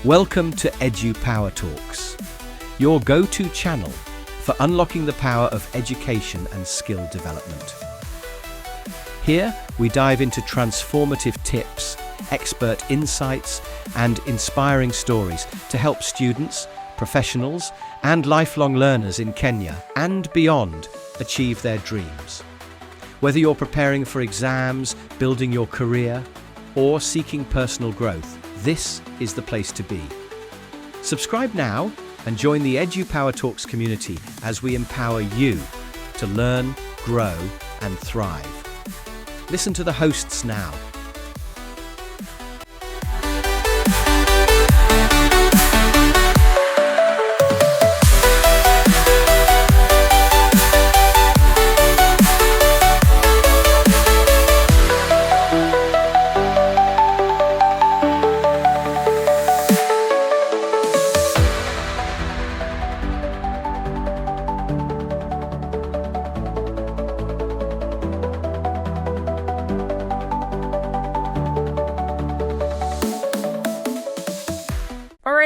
Welcome to Power Talks, your go-to channel for unlocking the power of education and skill development. Here, we dive into transformative tips, expert insights, and inspiring stories to help students, professionals, and lifelong learners in Kenya and beyond achieve their dreams. Whether you're preparing for exams, building your career, or seeking personal growth, this is the place to be. Subscribe now and join the Power Talks community as we empower you to learn, grow, and thrive. Listen to the hosts now.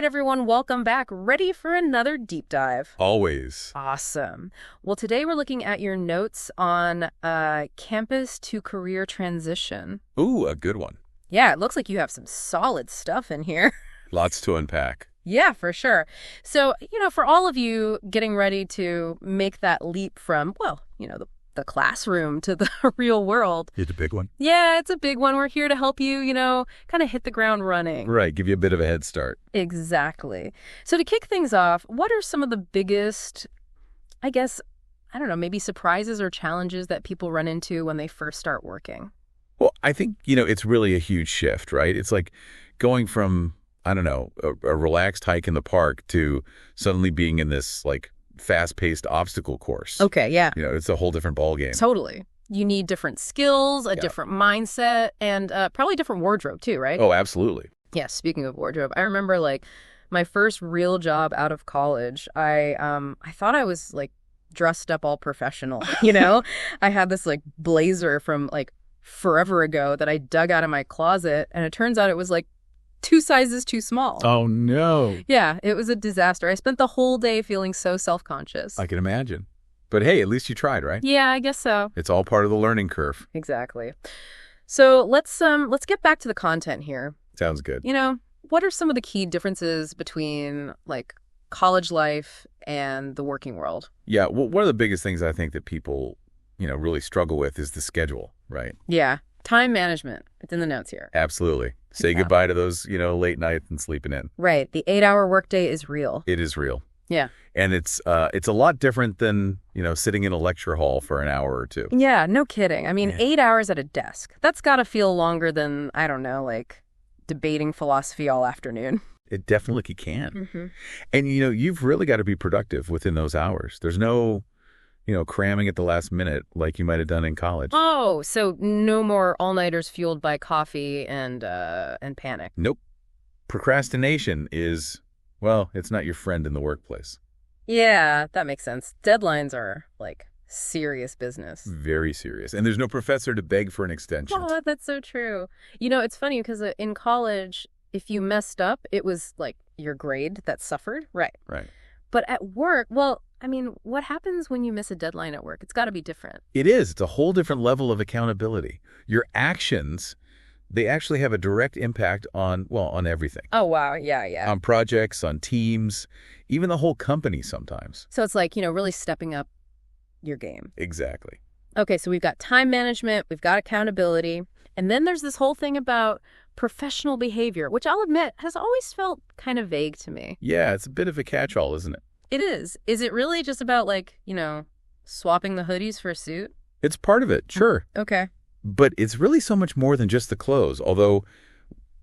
Everyone, welcome back. Ready for another deep dive? Always. Awesome. Well, today we're looking at your notes on campus to career transition. Ooh, a good one. Yeah, it looks like you have some solid stuff in here. Lots to unpack. Yeah, for sure. So, for all of you getting ready to make that leap from, the classroom to the real world. It's a big one. Yeah, it's a big one. We're here to help you, kind of hit the ground running. Right, give you a bit of a head start. Exactly. So to kick things off, what are some of the biggest, maybe surprises or challenges that people run into when they first start working? Well, I think, it's really a huge shift, right? It's like going from, a relaxed hike in the park to suddenly being in this, fast-paced obstacle course. Okay, yeah. It's a whole different ballgame. Totally. You need different skills, a different mindset, and probably different wardrobe too, right? Oh, absolutely. Yeah, speaking of wardrobe, I remember my first real job out of college, I thought I was dressed up all professional, I had this blazer from forever ago that I dug out of my closet, and it turns out it was 2 sizes too small. Oh, no. Yeah, it was a disaster. I spent the whole day feeling so self-conscious. I can imagine. But hey, at least you tried, right? Yeah, I guess so. It's all part of the learning curve. Exactly. So let's get back to the content here. Sounds good. What are some of the key differences between college life and the working world? Yeah, well, one of the biggest things I think that people, really struggle with is the schedule, right? Yeah. Time management. It's in the notes here. Absolutely. Say goodbye to those, late nights and sleeping in. Right. The 8-hour workday is real. It is real. Yeah. And it's a lot different than, sitting in a lecture hall for an hour or two. Yeah, no kidding. 8 hours at a desk. That's got to feel longer than, debating philosophy all afternoon. It definitely can. Mm-hmm. And, you've really got to be productive within those hours. There's no cramming at the last minute like you might have done in college. Oh, so no more all-nighters fueled by coffee and panic. Nope. Procrastination is, it's not your friend in the workplace. Yeah, that makes sense. Deadlines are, serious business. Very serious. And there's no professor to beg for an extension. Oh, that's so true. It's funny because in college, if you messed up, it was, your grade that suffered. Right. Right. But at work, what happens when you miss a deadline at work? It's got to be different. It is. It's a whole different level of accountability. Your actions, they actually have a direct impact on everything. Oh, wow. Yeah. On projects, on teams, even the whole company sometimes. So it's really stepping up your game. Exactly. Okay, so we've got time management, we've got accountability, and then there's this whole thing about professional behavior, which I'll admit has always felt kind of vague to me. Yeah, it's a bit of a catch-all, isn't it? It is. Is it really just about swapping the hoodies for a suit? It's part of it, sure. Okay. But it's really so much more than just the clothes, although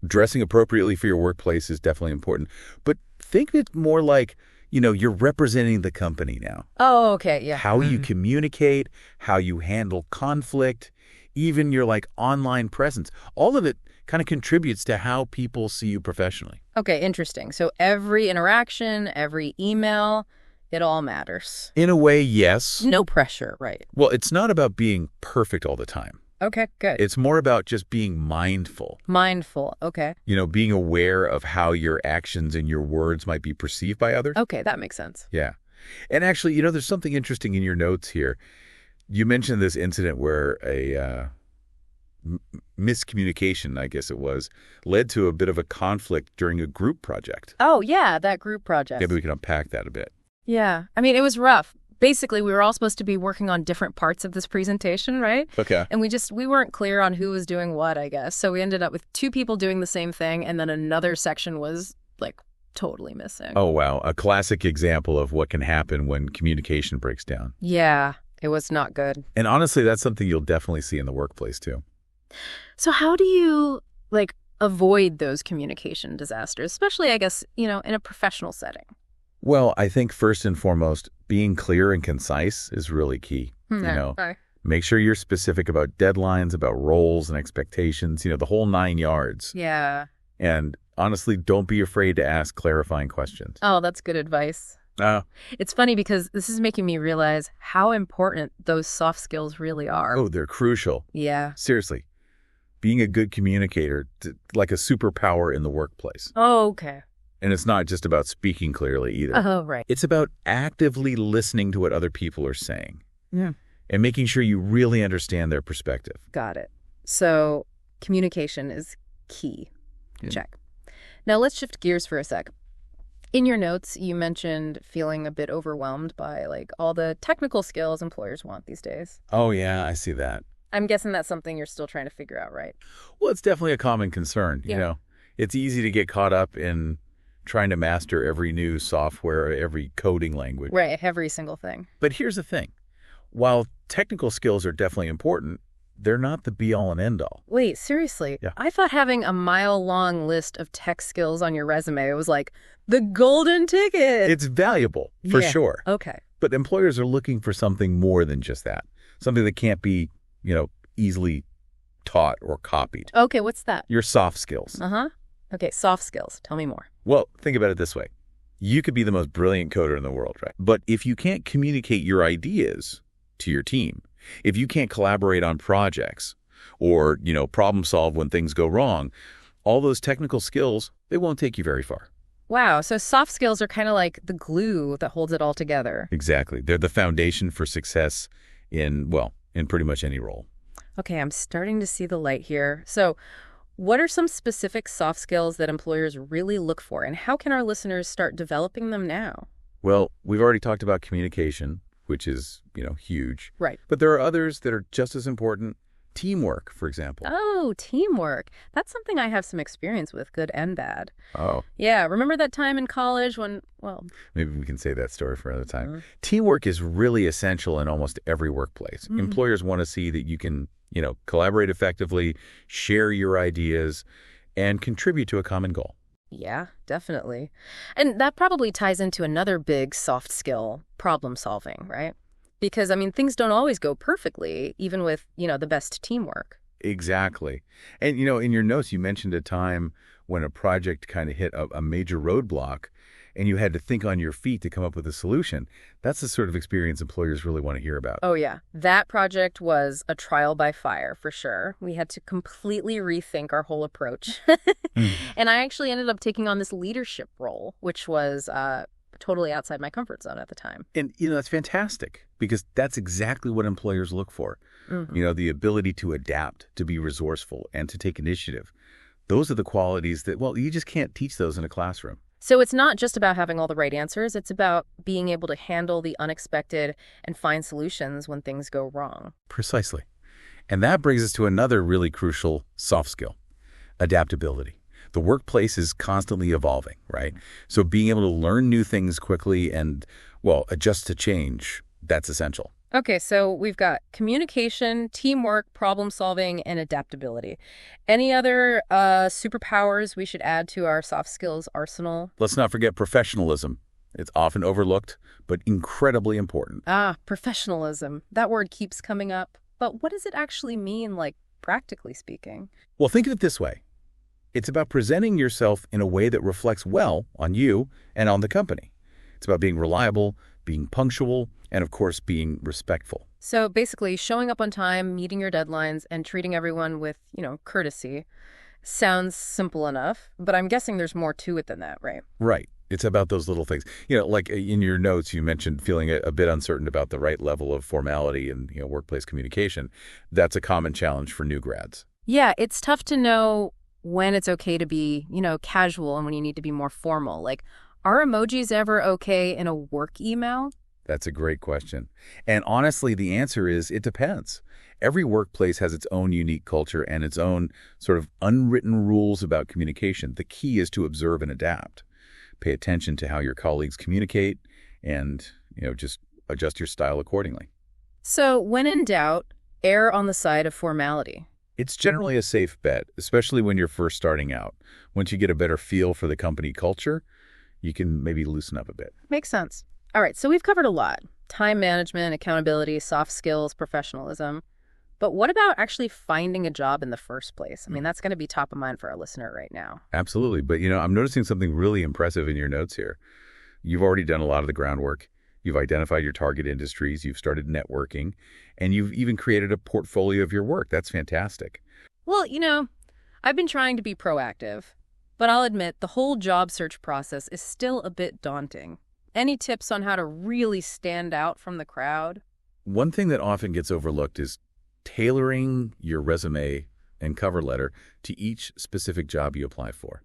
dressing appropriately for your workplace is definitely important. But think of it more like, you're representing the company now. Oh, okay, yeah. How you communicate, how you handle conflict, even your online presence. All of it kind of contributes to how people see you professionally. Okay, interesting. So every interaction, every email, it all matters. In a way, yes. No pressure, right? Well, it's not about being perfect all the time. Okay, good. It's more about just being mindful, Mindful. Okay. being aware of how your actions and your words might be perceived by others. Okay, that makes sense. Yeah. And actually, there's something interesting in your notes here. You mentioned this incident where a miscommunication, I guess it was, led to a bit of a conflict during a group project. Oh, yeah, that group project. Maybe we can unpack that a bit. Yeah. I mean, it was rough. Basically, we were all supposed to be working on different parts of this presentation, right? Okay. And we weren't clear on who was doing what, I guess. So we ended up with two people doing the same thing, and then another section was, like, totally missing. Oh, wow. A classic example of what can happen when communication breaks down. Yeah, it was not good. And honestly, that's something you'll definitely see in the workplace, too. So how do you, like, avoid those communication disasters, especially, I guess, in a professional setting? Well, I think first and foremost, being clear and concise is really key. Okay. Make sure you're specific about deadlines, about roles and expectations, the whole 9 yards. Yeah. And honestly, don't be afraid to ask clarifying questions. Oh, that's good advice. It's funny because this is making me realize how important those soft skills really are. Oh, they're crucial. Yeah. Seriously. Being a good communicator, like a superpower in the workplace. Oh, okay. And it's not just about speaking clearly either. Oh, right. It's about actively listening to what other people are saying. Yeah. And making sure you really understand their perspective. Got it. So communication is key. Yeah. Check. Now let's shift gears for a sec. In your notes, you mentioned feeling a bit overwhelmed by all the technical skills employers want these days. Oh, yeah, I see that. I'm guessing that's something you're still trying to figure out, right? Well, it's definitely a common concern. Yeah. It's easy to get caught up in trying to master every new software, every coding language. Right, every single thing. But here's the thing. While technical skills are definitely important, they're not the be-all and end-all. Wait, seriously? Yeah. I thought having a mile-long list of tech skills on your resume was like the golden ticket. It's valuable, for Yeah. sure. Okay. But employers are looking for something more than just that. Something that can't be, easily taught or copied. Okay, what's that? Your soft skills. Uh-huh. Okay, soft skills. Tell me more. Well, think about it this way. You could be the most brilliant coder in the world, right? But if you can't communicate your ideas to your team, if you can't collaborate on projects or, problem solve when things go wrong, all those technical skills, they won't take you very far. Wow, so soft skills are kind of like the glue that holds it all together. Exactly. They're the foundation for success in pretty much any role. Okay, I'm starting to see the light here. So what are some specific soft skills that employers really look for, and how can our listeners start developing them now? Well, we've already talked about communication, which is, huge. Right. But there are others that are just as important. Teamwork, for example. Oh, teamwork. That's something I have some experience with, good and bad. Oh. Yeah, remember that time in college when, Maybe we can save that story for another time. Mm-hmm. Teamwork is really essential in almost every workplace. Mm-hmm. Employers want to see that you can, collaborate effectively, share your ideas, and contribute to a common goal. Yeah, definitely. And that probably ties into another big soft skill, problem solving, right? Because, things don't always go perfectly, even with, the best teamwork. Exactly. And, in your notes, you mentioned a time when a project kind of hit a major roadblock and you had to think on your feet to come up with a solution. That's the sort of experience employers really want to hear about. Oh, yeah. That project was a trial by fire, for sure. We had to completely rethink our whole approach. And I actually ended up taking on this leadership role, which was totally outside my comfort zone at the time. And, that's fantastic because that's exactly what employers look for. Mm-hmm. The ability to adapt, to be resourceful, and to take initiative. Those are the qualities that, you just can't teach those in a classroom. So it's not just about having all the right answers. It's about being able to handle the unexpected and find solutions when things go wrong. Precisely. And that brings us to another really crucial soft skill, adaptability. The workplace is constantly evolving, right? So being able to learn new things quickly and, adjust to change, that's essential. Okay, so we've got communication, teamwork, problem solving, and adaptability. Any other superpowers we should add to our soft skills arsenal? Let's not forget professionalism. It's often overlooked, but incredibly important. Professionalism. That word keeps coming up. But what does it actually mean, practically speaking? Well, think of it this way. It's about presenting yourself in a way that reflects well on you and on the company. It's about being reliable, being punctual, and of course, being respectful. So basically, showing up on time, meeting your deadlines, and treating everyone with, courtesy sounds simple enough, but I'm guessing there's more to it than that, right? Right. It's about those little things. Like in your notes, you mentioned feeling a bit uncertain about the right level of formality and, workplace communication. That's a common challenge for new grads. Yeah, it's tough to know when it's okay to be, casual and when you need to be more formal. Like, are emojis ever okay in a work email? That's a great question. And honestly, the answer is it depends. Every workplace has its own unique culture and its own sort of unwritten rules about communication. The key is to observe and adapt. Pay attention to how your colleagues communicate and, just adjust your style accordingly. So, when in doubt, err on the side of formality. It's generally a safe bet, especially when you're first starting out. Once you get a better feel for the company culture, you can maybe loosen up a bit. Makes sense. All right, so we've covered a lot. Time management, accountability, soft skills, professionalism. But what about actually finding a job in the first place? I mean, that's going to be top of mind for our listener right now. Absolutely. But, I'm noticing something really impressive in your notes here. You've already done a lot of the groundwork. You've identified your target industries. You've started networking. And you've even created a portfolio of your work. That's fantastic. Well, I've been trying to be proactive. But I'll admit, the whole job search process is still a bit daunting. Any tips on how to really stand out from the crowd? One thing that often gets overlooked is tailoring your resume and cover letter to each specific job you apply for.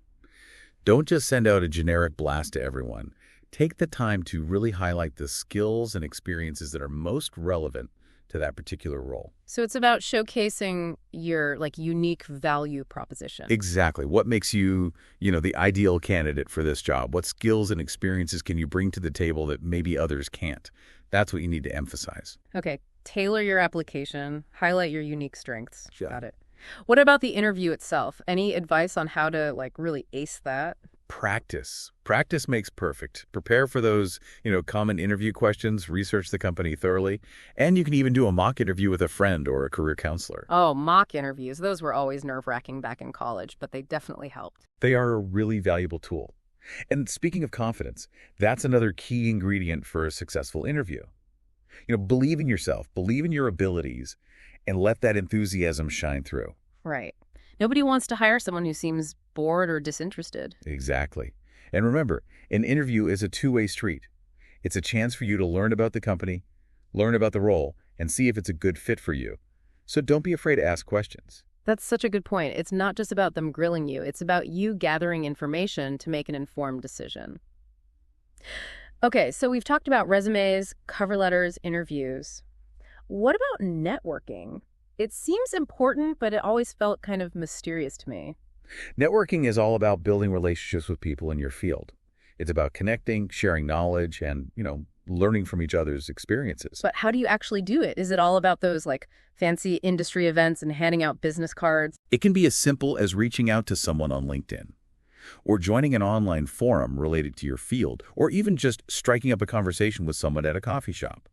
Don't just send out a generic blast to everyone. Take the time to really highlight the skills and experiences that are most relevant to that particular role. So it's about showcasing your unique value proposition. Exactly. What makes you, the ideal candidate for this job? What skills and experiences can you bring to the table that maybe others can't? That's what you need to emphasize. Okay. Tailor your application, highlight your unique strengths. Yeah. Got it. What about the interview itself? Any advice on how to really ace that? Practice. Practice makes perfect. Prepare for those, common interview questions, research the company thoroughly, and you can even do a mock interview with a friend or a career counselor. Oh, mock interviews. Those were always nerve-wracking back in college, but they definitely helped. They are a really valuable tool. And speaking of confidence, that's another key ingredient for a successful interview. Believe in yourself, believe in your abilities, and let that enthusiasm shine through. Right. Nobody wants to hire someone who seems bored or disinterested. Exactly. And remember, an interview is a two-way street. It's a chance for you to learn about the company, learn about the role, and see if it's a good fit for you. So don't be afraid to ask questions. That's such a good point. It's not just about them grilling you. It's about you gathering information to make an informed decision. Okay, so we've talked about resumes, cover letters, interviews. What about networking? It seems important, but it always felt kind of mysterious to me. Networking is all about building relationships with people in your field. It's about connecting, sharing knowledge, and, learning from each other's experiences. But how do you actually do it? Is it all about those fancy industry events and handing out business cards? It can be as simple as reaching out to someone on LinkedIn, or joining an online forum related to your field, or even just striking up a conversation with someone at a coffee shop.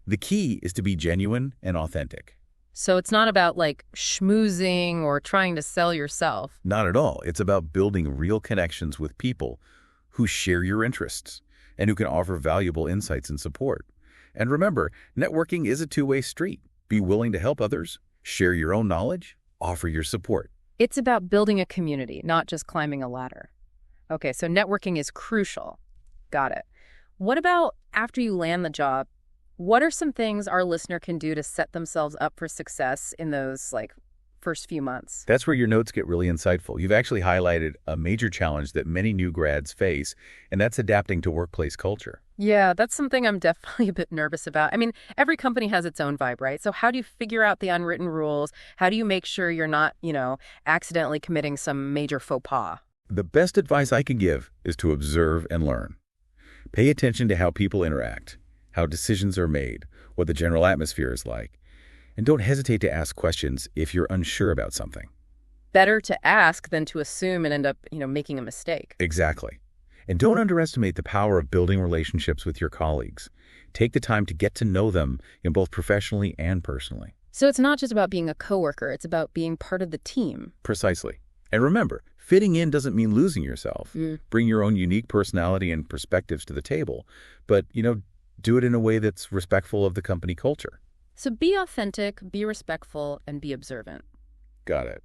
The key is to be genuine and authentic. So it's not about schmoozing or trying to sell yourself. Not at all. It's about building real connections with people who share your interests and who can offer valuable insights and support. And remember, networking is a two-way street. Be willing to help others, share your own knowledge, offer your support. It's about building a community, not just climbing a ladder. Okay, so networking is crucial. Got it. What about after you land the job? What are some things our listener can do to set themselves up for success in those first few months? That's where your notes get really insightful. You've actually highlighted a major challenge that many new grads face, and that's adapting to workplace culture. Yeah, that's something I'm definitely a bit nervous about. I mean, every company has its own vibe, right? So how do you figure out the unwritten rules? How do you make sure you're not, accidentally committing some major faux pas? The best advice I can give is to observe and learn. Pay attention to how people interact, how decisions are made, what the general atmosphere is like. And don't hesitate to ask questions if you're unsure about something. Better to ask than to assume and end up, making a mistake. Exactly. And don't underestimate the power of building relationships with your colleagues. Take the time to get to know them, both professionally and personally. So it's not just about being a coworker, it's about being part of the team. Precisely. And remember, fitting in doesn't mean losing yourself. Bring your own unique personality and perspectives to the table, but, do it in a way that's respectful of the company culture. So be authentic, be respectful, and be observant. Got it.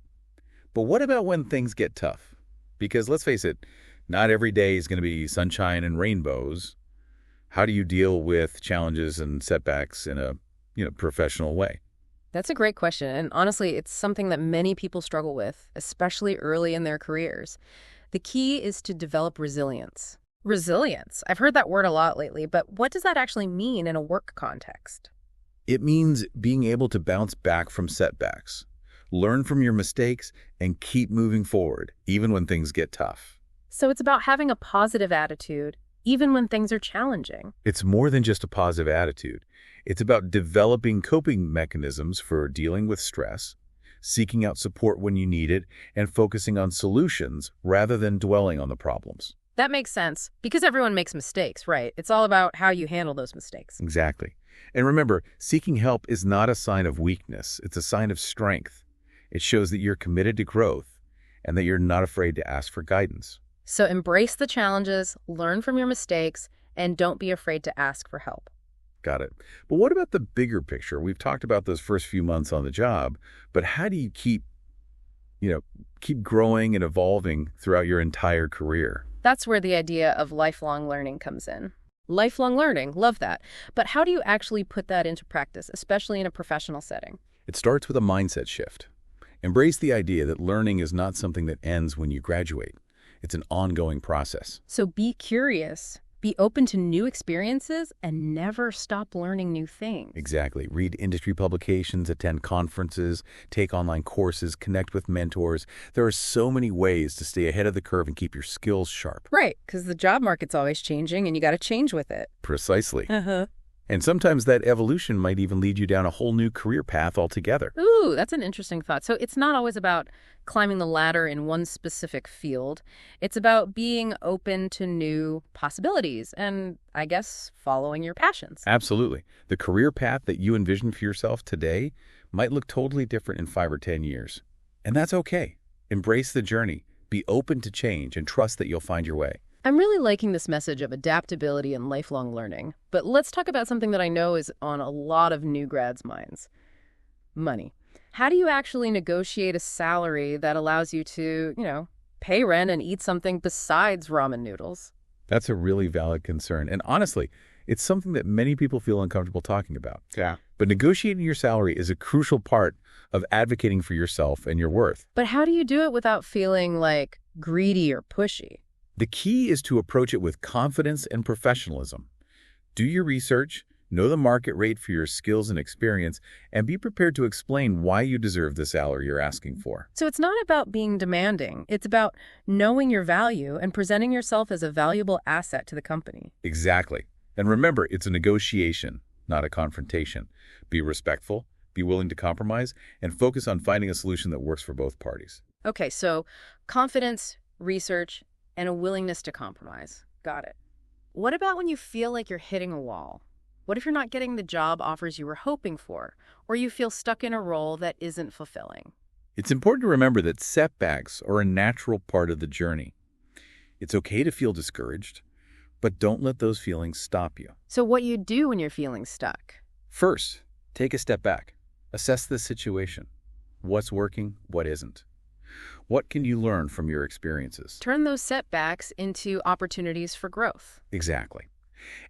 But what about when things get tough? Because let's face it, not every day is going to be sunshine and rainbows. How do you deal with challenges and setbacks in a, professional way? That's a great question, and honestly, it's something that many people struggle with, especially early in their careers. The key is to develop resilience. Resilience. I've heard that word a lot lately, but what does that actually mean in a work context? It means being able to bounce back from setbacks, learn from your mistakes, and keep moving forward, even when things get tough. So it's about having a positive attitude, even when things are challenging. It's more than just a positive attitude. It's about developing coping mechanisms for dealing with stress, seeking out support when you need it, and focusing on solutions rather than dwelling on the problems. That makes sense, because everyone makes mistakes, right? It's all about how you handle those mistakes. Exactly. And remember, seeking help is not a sign of weakness. It's a sign of strength. It shows that you're committed to growth and that you're not afraid to ask for guidance. So embrace the challenges, learn from your mistakes, and don't be afraid to ask for help. Got it. But what about the bigger picture? We've talked about those first few months on the job, but how do you keep growing and evolving throughout your entire career? That's where the idea of lifelong learning comes in. Lifelong learning, love that. But how do you actually put that into practice, especially in a professional setting? It starts with a mindset shift. Embrace the idea that learning is not something that ends when you graduate. It's an ongoing process. So be curious, be open to new experiences, and never stop learning new things. Exactly. Read industry publications, attend conferences, take online courses, connect with mentors. There are so many ways to stay ahead of the curve and keep your skills sharp. Right, because the job market's always changing and you got to change with it. Precisely. Uh-huh. And sometimes that evolution might even lead you down a whole new career path altogether. Ooh, that's an interesting thought. So it's not always about climbing the ladder in one specific field. It's about being open to new possibilities and, I guess, following your passions. Absolutely. The career path that you envision for yourself today might look totally different in 5 or 10 years. And that's okay. Embrace the journey. Be open to change and trust that you'll find your way. I'm really liking this message of adaptability and lifelong learning. But let's talk about something that I know is on a lot of new grads' minds. Money. How do you actually negotiate a salary that allows you to, pay rent and eat something besides ramen noodles? That's a really valid concern. And honestly, it's something that many people feel uncomfortable talking about. Yeah. But negotiating your salary is a crucial part of advocating for yourself and your worth. But how do you do it without feeling like greedy or pushy? The key is to approach it with confidence and professionalism. Do your research, know the market rate for your skills and experience, and be prepared to explain why you deserve the salary you're asking for. So it's not about being demanding. It's about knowing your value and presenting yourself as a valuable asset to the company. Exactly. And remember, it's a negotiation, not a confrontation. Be respectful, be willing to compromise, and focus on finding a solution that works for both parties. Okay, so confidence, research, and a willingness to compromise. Got it. What about when you feel like you're hitting a wall? What if you're not getting the job offers you were hoping for, or you feel stuck in a role that isn't fulfilling? It's important to remember that setbacks are a natural part of the journey. It's okay to feel discouraged, but don't let those feelings stop you. So what you do when you're feeling stuck? First, take a step back. Assess the situation. What's working, what isn't? What can you learn from your experiences? Turn those setbacks into opportunities for growth. Exactly.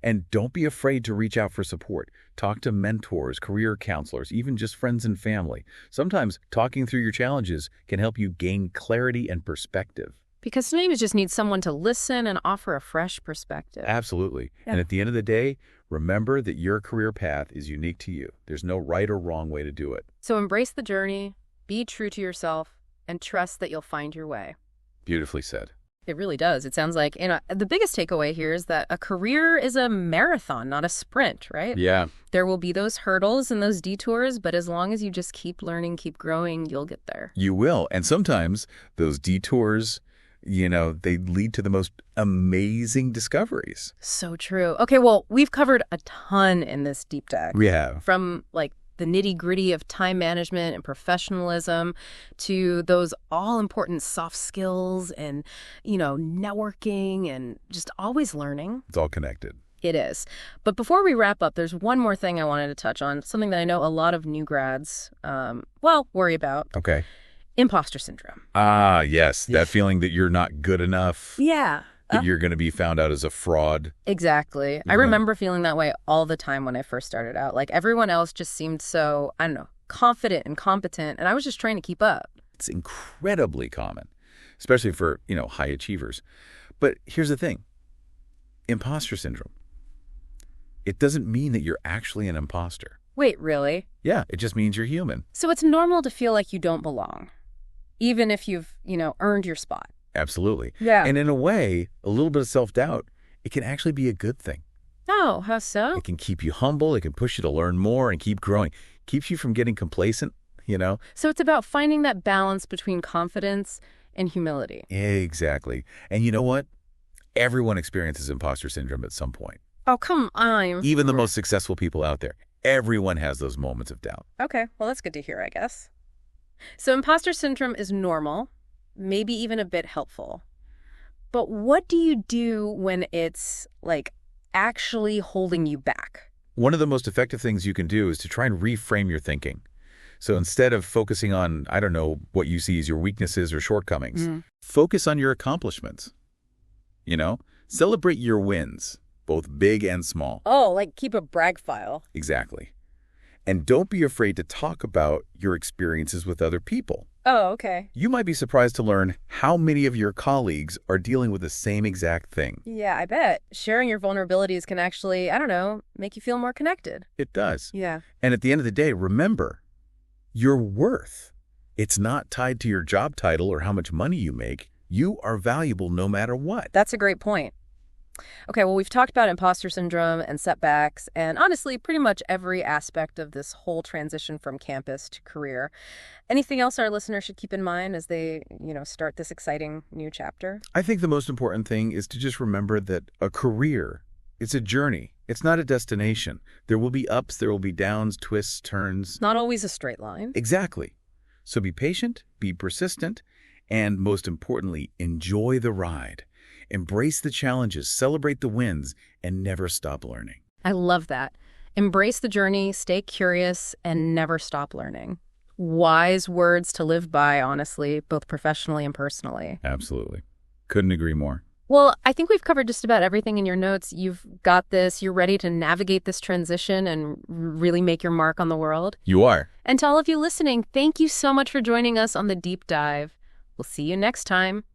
And don't be afraid to reach out for support. Talk to mentors, career counselors, even just friends and family. Sometimes talking through your challenges can help you gain clarity and perspective. Because sometimes you just need someone to listen and offer a fresh perspective. Absolutely. Yeah. And at the end of the day, remember that your career path is unique to you. There's no right or wrong way to do it. So embrace the journey, be true to yourself, and trust that you'll find your way. Beautifully said. It really does. It sounds like, the biggest takeaway here is that a career is a marathon, not a sprint, right? Yeah. There will be those hurdles and those detours, but as long as you just keep learning, keep growing, you'll get there. You will. And sometimes those detours, they lead to the most amazing discoveries. So true. Okay, well, we've covered a ton in this deep dive. We have. From the nitty-gritty of time management and professionalism to those all-important soft skills and, networking and just always learning. It's all connected. It is. But before we wrap up, there's one more thing I wanted to touch on, something that I know a lot of new grads, worry about. Okay. Imposter syndrome. Ah, yes. That feeling that you're not good enough. Yeah. That you're going to be found out as a fraud. Exactly. I remember feeling that way all the time when I first started out. Like everyone else just seemed so, I don't know, confident and competent, and I was just trying to keep up. It's incredibly common, especially for, high achievers. But here's the thing. Imposter syndrome. It doesn't mean that you're actually an imposter. Wait, really? Yeah, it just means you're human. So it's normal to feel like you don't belong, even if you've, earned your spot. Absolutely. Yeah. And in a way, a little bit of self-doubt, it can actually be a good thing. Oh, how so? It can keep you humble. It can push you to learn more and keep growing. Keeps you from getting complacent, So it's about finding that balance between confidence and humility. Exactly. And you know what? Everyone experiences imposter syndrome at some point. Oh, come on. Even the most successful people out there. Everyone has those moments of doubt. Okay, well, that's good to hear, I guess. So imposter syndrome is normal, maybe even a bit helpful. But what do you do when it's, actually holding you back? One of the most effective things you can do is to try and reframe your thinking. So instead of focusing on, what you see as your weaknesses or shortcomings, focus on your accomplishments. Celebrate your wins, both big and small. Oh, keep a brag file. Exactly. And don't be afraid to talk about your experiences with other people. Oh, okay. You might be surprised to learn how many of your colleagues are dealing with the same exact thing. Yeah, I bet. Sharing your vulnerabilities can actually, make you feel more connected. It does. Yeah. And at the end of the day, remember, your worth. It's not tied to your job title or how much money you make. You are valuable no matter what. That's a great point. Okay, well, we've talked about imposter syndrome and setbacks, and honestly, pretty much every aspect of this whole transition from campus to career. Anything else our listeners should keep in mind as they, start this exciting new chapter? I think the most important thing is to just remember that a career, it's a journey. It's not a destination. There will be ups, there will be downs, twists, turns. Not always a straight line. Exactly. So be patient, be persistent, and most importantly, enjoy the ride. Embrace the challenges, celebrate the wins, and never stop learning. I love that. Embrace the journey, stay curious, and never stop learning. Wise words to live by, honestly, both professionally and personally. Absolutely. Couldn't agree more. Well, I think we've covered just about everything in your notes. You've got this. You're ready to navigate this transition and really make your mark on the world. You are. And to all of you listening, thank you so much for joining us on the deep dive. We'll see you next time.